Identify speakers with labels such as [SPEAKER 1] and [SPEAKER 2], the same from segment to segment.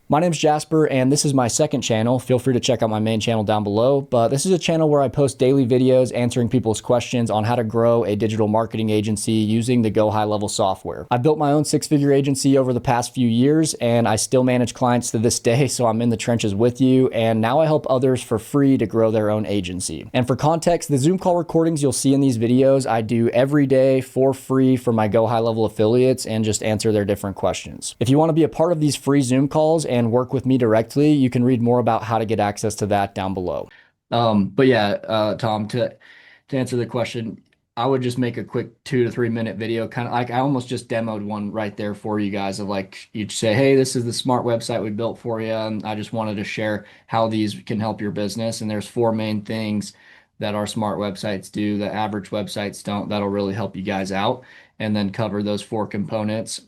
[SPEAKER 1] My name's Jasper, and this is my second channel. Feel free to check out my main channel down below, but this is a channel where I post daily videos answering people's questions on how to grow a digital marketing agency using the GoHighLevel software. I've built my own six-figure agency over the past few years, and I still manage clients to this day, so I'm in the trenches with you, and now I help others for free to grow their own agency. And for context, the Zoom call recordings you'll see in these videos, I do every day for free for my GoHighLevel affiliates and just answer their different questions. If you want to be a part of these free Zoom calls and work with me directly, you can read more about how to get access to that down below. But yeah, Tom, to answer the question, I would just make a quick 2 to 3 minute video, kind of like I almost just demoed one right there for you guys of like you'd say, hey, this is the smart website we built for you, and I just wanted to share how these can help your business. And there's four main things that our smart websites do that average websites don't, that'll really help you guys out, and then cover those four components.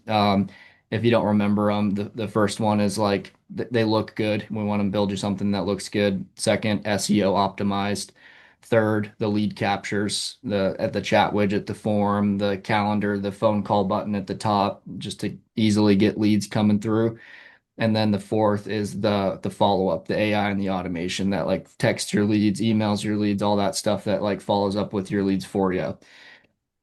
[SPEAKER 1] If you don't remember them, the first one is like they look good. We want to build you something that looks good. Second, SEO optimized. Third, the lead captures, the chat widget, the form, the calendar, the phone call button at the top, just to easily get leads coming through. And then the fourth is the follow-up, the AI and the automation that like texts your leads, emails your leads, all that stuff that like follows up with your leads for you.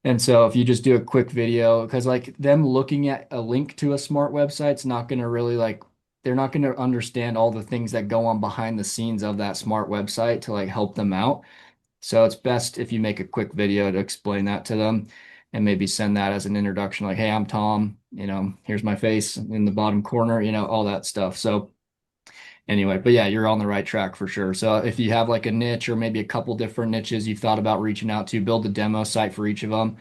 [SPEAKER 1] And so if you just do a quick video, because like them looking at a link to a smart website's not going to really like, they're not going to understand all the things that go on behind the scenes of that smart website to like help them out. So it's best if you make a quick video to explain that to them and maybe send that as an introduction, like, hey, I'm Tom, here's my face in the bottom corner, all that stuff. So anyway, but yeah, you're on the right track for sure. So if you have like a niche or maybe a couple different niches you've thought about reaching out to, build a demo site for each of them.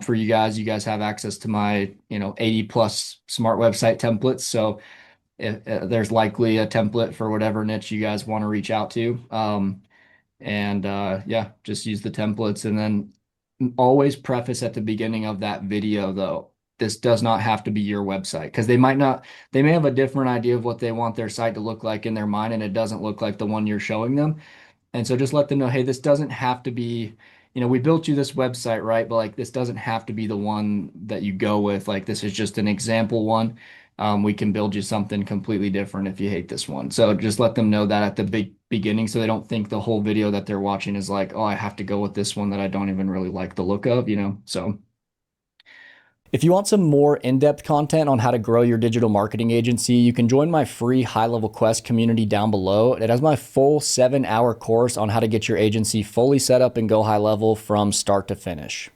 [SPEAKER 1] For you guys have access to my, 80 plus smart website templates. So if, there's likely a template for whatever niche you guys want to reach out to. Yeah, just use the templates, and then always preface at the beginning of that video though, this does not have to be your website, because they may have a different idea of what they want their site to look like in their mind, and it doesn't look like the one you're showing them. And so just let them know, hey, this doesn't have to be, we built you this website, right? But like this doesn't have to be the one that you go with. Like this is just an example one. We can build you something completely different if you hate this one. So just let them know that at the beginning, so they don't think the whole video that they're watching is like, oh, I have to go with this one that I don't even really like the look of. So if you want some more in-depth content on how to grow your digital marketing agency, you can join my free HighLevel Quest community down below. It has my full 7-hour course on how to get your agency fully set up and go high level from start to finish.